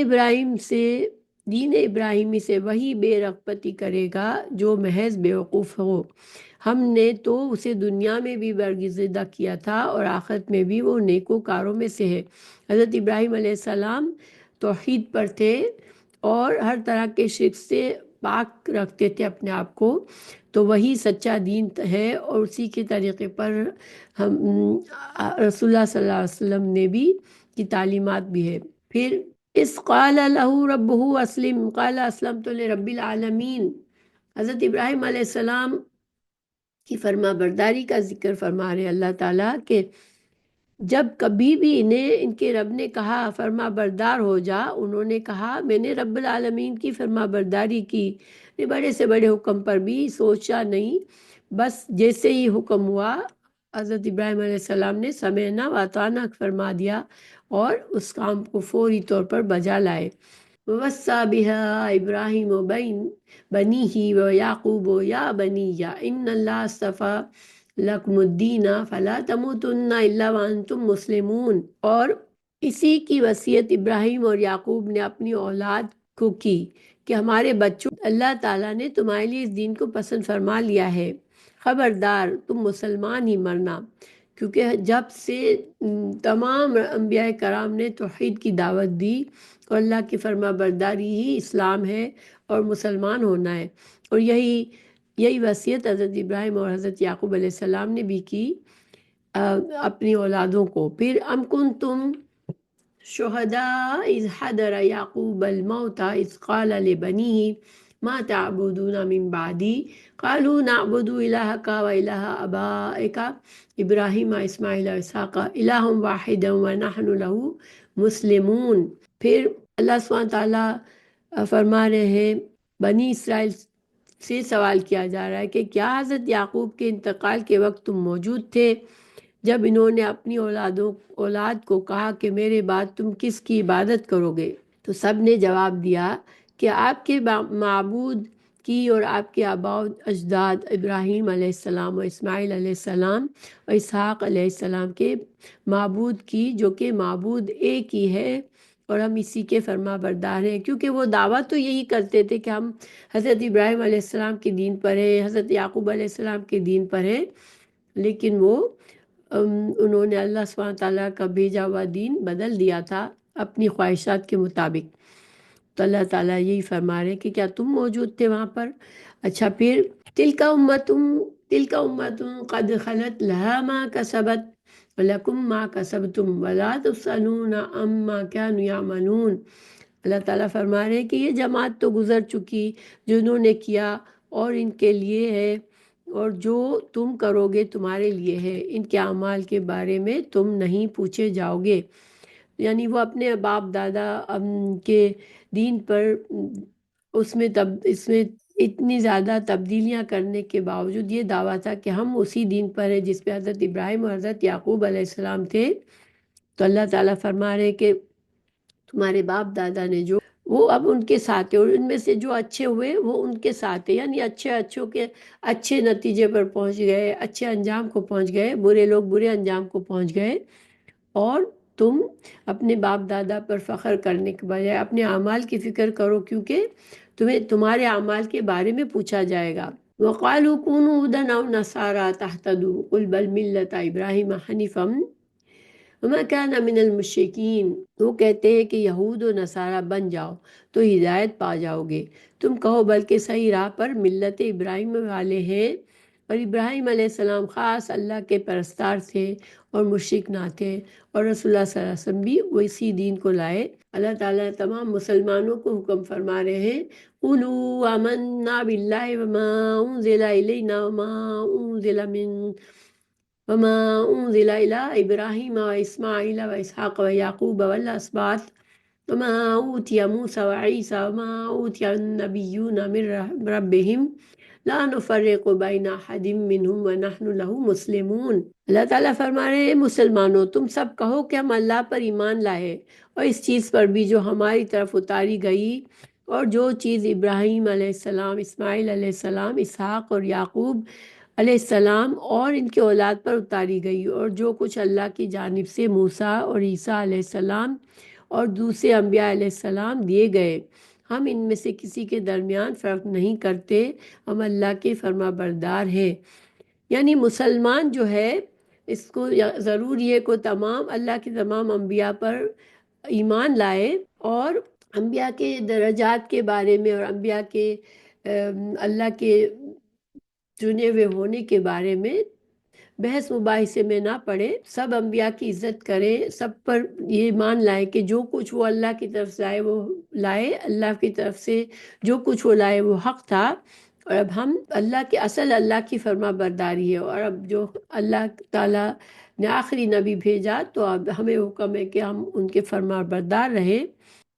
ابراہیمی سے وہی بے رغبتی کرے گا جو محض بیوقوف ہو، ہم نے تو اسے دنیا میں بھی برگزیدہ کیا تھا اور آخرت میں بھی وہ نیکوکاروں میں سے ہے۔ حضرت ابراہیم علیہ السلام توحید پر تھے اور ہر طرح کے شرک سے پاک رکھتے تھے اپنے آپ کو، تو وہی سچا دین ہے اور اسی کے طریقے پر ہم رسول اللہ صلی اللہ علیہ وسلم نے بھی کی تعلیمات بھی ہے۔ پھر اس قال لہو ربہ اسلم قال اسلمت لرب العالمین، حضرت ابراہیم علیہ السلام کی فرما برداری کا ذکر فرما رہے اللہ تعالیٰ کہ جب کبھی بھی انہیں ان کے رب نے کہا فرما بردار ہو جا، انہوں نے کہا میں نے رب العالمین کی فرما برداری کی، بڑے سے بڑے حکم پر بھی سوچا نہیں، بس جیسے ہی حکم ہوا حضرت ابراہیم علیہ السلام نے سمعنا واطعنا فرما دیا اور اس کام کو فوری طور پر بجا لائے۔ وَوَصَّى بِهَا إِبْرَاهِيمُ بَنِيهِ وَيَعْقُوبُ يَا بَنِيَّ إِنَّ اللَّهَ اصْطَفَىٰ لَكُمُ الدِّينَ فَلَا تَمُوتُنَّ إِلَّا وَأَنْتُمْ مُسْلِمُونَ، اور اسی کی وصیت ابراہیم اور یعقوب نے اپنی اولاد کو کی کہ ہمارے بچوں، اللہ تعالیٰ نے تمہارے لیے اس دین کو پسند فرما لیا ہے، خبردار تم مسلمان ہی مرنا، کیونکہ جب سے تمام انبیاء کرام نے توحید کی دعوت دی اور اللہ کی فرما برداری ہی اسلام ہے اور مسلمان ہونا ہے، اور یہی وصیت حضرت ابراہیم اور حضرت یعقوب علیہ السلام نے بھی کی اپنی اولادوں کو۔ پھر ام کنتم شہداء اذ حضر یعقوب الموت اذ قال لبنیہ ما تعبدون من بعدی قالوا نعبد الہک و الہ آبائک ابراہیم اسماعیل و اسحاق الہ واحدا ونحن لہ مسلمون۔ پھر اللہ سبحانہ تعالیٰ فرما رہے ہیں بنی اسرائیل سے سوال کیا جا رہا ہے کہ کیا حضرت یعقوب کے انتقال کے وقت تم موجود تھے جب انہوں نے اپنی اولاد کو کہا کہ میرے بعد تم کس کی عبادت کرو گے؟ تو سب نے جواب دیا کہ آپ کے معبود کی اور آپ کے آباء و اجداد ابراہیم علیہ السلام و اسماعیل علیہ السلام و اسحاق علیہ السلام کے معبود کی، جو کہ معبود ایک ہی ہے اور ہم اسی کے فرما بردار ہیں، کیونکہ وہ دعویٰ تو یہی کرتے تھے کہ ہم حضرت ابراہیم علیہ السلام کے دین پر ہیں، حضرت یعقوب علیہ السلام کے دین پر ہیں، لیکن انہوں نے اللہ سبحانہ تعالیٰ کا بھیجا ہوا دین بدل دیا تھا اپنی خواہشات کے مطابق۔ تو اللہ تعالیٰ یہی فرما رہے کہ کیا تم موجود تھے وہاں پر؟ اچھا، پھر تلک امت قد خلت لها ما کسبت وَلَكُمْ مَا كَسَبْتُمْ وَلَا تُسْأَلُونَ عَمَّا كَانُوا يَعْمَلُونَ۔ اللہ تعالیٰ فرما رہے ہیں کہ یہ جماعت تو گزر چکی جو انہوں نے کیا اور ان کے لیے ہے، اور جو تم کرو گے تمہارے لیے ہے، ان کے اعمال کے بارے میں تم نہیں پوچھے جاؤ گے۔ یعنی وہ اپنے باپ دادا کے دین پر اس میں اتنی زیادہ تبدیلیاں کرنے کے باوجود یہ دعویٰ تھا کہ ہم اسی دین پر ہیں جس پہ حضرت ابراہیم اور حضرت یعقوب علیہ السلام تھے۔ تو اللہ تعالیٰ فرما رہے کہ تمہارے باپ دادا نے جو وہ اب ان کے ساتھ ہے، اور ان میں سے جو اچھے ہوئے وہ ان کے ساتھ ہے، یعنی اچھوں کے اچھے نتیجے پر پہنچ گئے، اچھے انجام کو پہنچ گئے، برے لوگ برے انجام کو پہنچ گئے، اور تم اپنے باپ دادا پر فخر کرنے کے بجائے اپنے اعمال کی فکر کرو، کیونکہ تمہیں تمہارے اعمال کے بارے میں پوچھا جائے گا۔ وَقَالُوا كُونُوا هُودًا أَوْ نَصَارَىٰ تَهْتَدُوا قُلْ بَلْ مِلَّةَ إِبْرَاهِيمَ حَنِيفًا وَمَا كَانَ مِنَ الْمُشْرِكِينَ، وہ کہتے ہیں کہ یہود و نصارہ بن جاؤ تو ہدایت پا جاؤ گے، تم کہو بلکہ صحیح راہ پر ملت ابراہیم والے ہیں، اور ابراہیم علیہ السلام خاص اللہ کے پرستار تھے اور مشرک نہ تھے، اور رسول اللہ صلی اللہ علیہ وسلم بھی اسی دین کو لائے۔ اللہ تعالیٰ تمام مسلمانوں کو حکم فرما رہے ہیں قُولُوا آمَنَّا بِاللَّهِ وَمَا أُنزِلَ إِلَيْنَا وَمَا أُنزِلَ إِلَىٰ إِبْرَاهِيمَ وَإِسْمَاعِيلَ وَإِسْحَاقَ وَيَعْقُوبَ وَالْأَسْبَاطِ وَمَا أُوتِيَ مُوسَىٰ وَعِيسَىٰ وَمَا أُوتِيَ النَّبِيُّونَ مِن رَّبِّهِمْ لَا نُفَرِّقُ بَيْنَ أَحَدٍ مِّنْهُمْ وَنَحْنُ لَهُ مُسْلِمُونَ۔ اللہ تعالیٰ فرما رہے ہیں مسلمانوں تم سب کہو کہ ہم اللہ پر ایمان لائے اور اس چیز پر بھی جو ہماری طرف اتاری گئی، اور جو چیز ابراہیم علیہ السلام، اسماعیل علیہ السلام، اسحاق اور یعقوب علیہ السلام اور ان کے اولاد پر اتاری گئی، اور جو کچھ اللہ کی جانب سے موسیٰ اور عیسیٰ علیہ السلام اور دوسرے انبیاء علیہ السلام دیے گئے، ہم ان میں سے کسی کے درمیان فرق نہیں کرتے، ہم اللہ کے فرما بردار ہیں۔ یعنی مسلمان جو ہے اس کو ضرور یہ کو تمام اللہ کے تمام انبیاء پر ایمان لائے، اور انبیاء کے درجات کے بارے میں اور انبیاء کے اللہ کے چنے ہوئے ہونے کے بارے میں بحث مباحثے میں نہ پڑے، سب انبیاء کی عزت کریں، سب پر یہ مان لائے کہ جو کچھ وہ اللہ کی طرف سے لائے وہ لائے، اللہ کی طرف سے جو کچھ وہ لائے وہ حق تھا، اور اب ہم اللہ کی فرما برداری ہے، اور اب جو اللہ تعالیٰ نے آخری نبی بھیجا تو اب ہمیں حکم ہے کہ ہم ان کے فرما بردار رہیں۔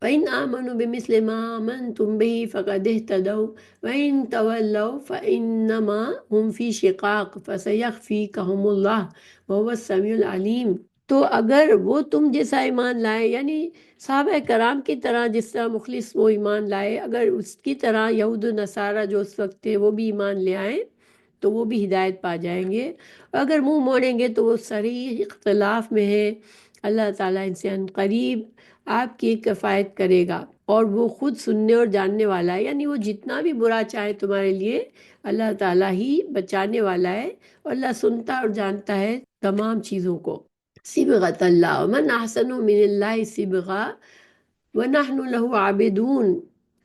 وَإِنْ آمَنُوا بِمِثْلِ مَا آمَنْتُمْ بِهِ فَقَدِ اهْتَدَوْا وَإِنْ تَوَلَّوْا فَإِنَّمَا هُمْ فِي شِقَاقٍ فَسَيَكْفِيكَهُمُ اللَّهُ وَهُوَ السَّمِيعُ الْعَلِيمُ۔ تو اگر وہ تم جیسا ایمان لائے، یعنی صحابہ کرام کی طرح جس طرح مخلص وہ ایمان لائے، اگر اس کی طرح یہود و نصارہ جو اس وقت تھے وہ بھی ایمان لے آئیں تو وہ بھی ہدایت پا جائیں گے، اگر منہ موڑیں گے تو وہ صریح اختلاف میں ہے۔ اللہ تعالیٰ ان سے عن قریب آپ کی کفایت کرے گا، اور وہ خود سننے اور جاننے والا ہے، یعنی وہ جتنا بھی برا چاہے تمہارے لیے اللہ تعالیٰ ہی بچانے والا ہے، اور اللہ سنتا اور جانتا ہے تمام چیزوں کو۔ صبغۃ اللہ ومن احسن من اللہ صبغہ وَنَحْنُ لَهُ عَابِدُونَ۔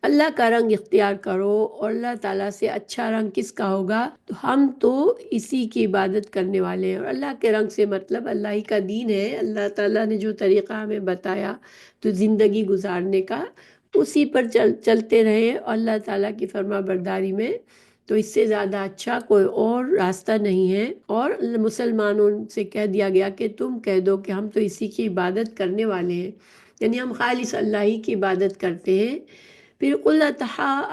اللہ کا رنگ اختیار کرو، اور اللہ تعالیٰ سے اچھا رنگ کس کا ہوگا؟ تو ہم تو اسی کی عبادت کرنے والے ہیں، اور اللہ کے رنگ سے مطلب اللہ ہی کا دین ہے، اللہ تعالیٰ نے جو طریقہ ہمیں بتایا تو زندگی گزارنے کا اسی پر چلتے رہے، اور اللہ تعالیٰ کی فرما برداری میں، تو اس سے زیادہ اچھا کوئی اور راستہ نہیں ہے۔ اور مسلمانوں سے کہہ دیا گیا کہ تم کہہ دو کہ ہم تو اسی کی عبادت کرنے والے ہیں، یعنی ہم خالص اللہ ہی کی عبادت کرتے ہیں۔ پھر قُلْ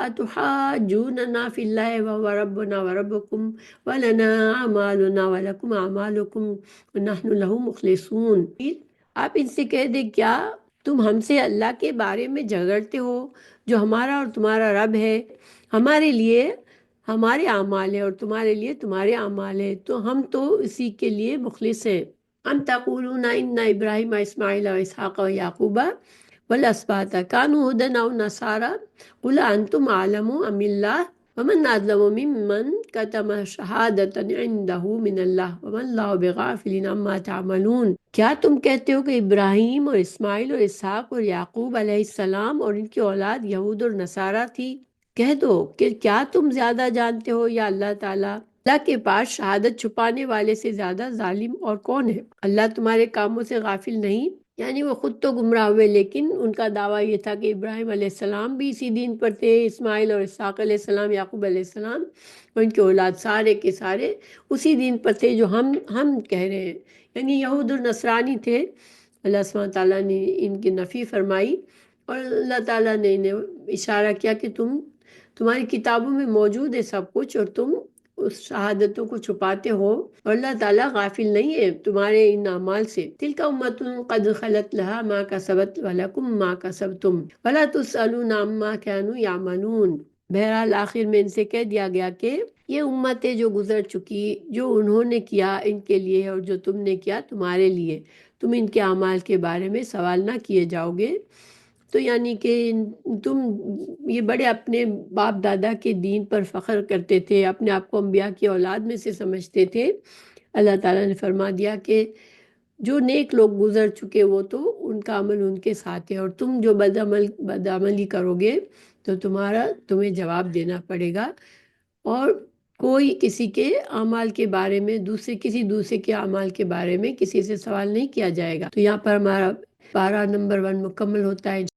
أَتُحَاجُّونَنَا فِي اللَّهِ وَهُوَ رَبُّنَا وَرَبُّكُمْ وَلَنَا أَعْمَالُنَا وَلَكُمْ أَعْمَالُكُمْ وَنَحْنُ لَهُ مُخْلِصُونَ۔ آپ ان سے کہہ دیں کیا تم ہم سے اللہ کے بارے میں جھگڑتے ہو جو ہمارا اور تمہارا رب ہے؟ ہمارے لیے ہمارے اعمال ہیں اور تمہارے لیے تمہارے اعمال ہیں، تو ہم تو اسی کے لیے مخلص ہیں۔ ام تقولون ان ابراہیم اسماعیل و اسحاق و یعقوب والاسباط كانوا هودا او نصارى قل انتم اعلم ام اللہ ومن اظلم ممن كتم شہادۃ عنده من اللہ وما اللہ بغافل عما تعملون۔ کیا تم کہتے ہو کہ ابراہیم اور اسماعیل اور اسحاق اور یعقوب علیہ السلام اور ان کی اولاد یہود اور نصارہ تھی؟ کہہ دو کہ کیا تم زیادہ جانتے ہو یا اللہ تعالیٰ؟ اللہ کے پاس شہادت چھپانے والے سے زیادہ ظالم اور کون ہے؟ اللہ تمہارے کاموں سے غافل نہیں، یعنی وہ خود تو گمراہ ہوئے، لیکن ان کا دعویٰ یہ تھا کہ ابراہیم علیہ السلام بھی اسی دین پر تھے، اسماعیل اور اسحاق علیہ السلام، یعقوب علیہ السلام اور ان کے اولاد سارے کے سارے اسی دین پر تھے جو ہم کہہ رہے ہیں، یعنی یہود اور نصرانی تھے۔ اللہ سبحانہ تعالیٰ نے ان کی نفی فرمائی، اور اللہ تعالیٰ نے انہیں اشارہ کیا کہ تمہاری کتابوں میں موجود ہے سب کچھ، اور تم اس شہادتوں کو چھپاتے ہو، اور اللہ تعالیٰ غافل نہیں ہے تمہارے ان اعمال سے۔ تلک امۃ قد خلت لها ما کسبت ولکم ما کسبتم ولا تسألون عما كانوا يعملون۔ بہرحال آخر میں ان سے کہہ دیا گیا کہ یہ امتیں جو گزر چکی، جو انہوں نے کیا ان کے لیے، اور جو تم نے کیا تمہارے لیے، تم ان کے اعمال کے بارے میں سوال نہ کیے جاؤ گے۔ تو یعنی کہ تم یہ بڑے اپنے باپ دادا کے دین پر فخر کرتے تھے، اپنے آپ کو انبیاء کی اولاد میں سے سمجھتے تھے۔ اللہ تعالیٰ نے فرما دیا کہ جو نیک لوگ گزر چکے وہ تو ان کا عمل ان کے ساتھ ہے، اور تم جو بدعملی کرو گے تو تمہیں جواب دینا پڑے گا، اور کوئی کسی کے اعمال کے بارے میں کسی دوسرے کے اعمال کے بارے میں کسی سے سوال نہیں کیا جائے گا۔ تو یہاں پر ہمارا پارہ نمبر 1 مکمل ہوتا ہے۔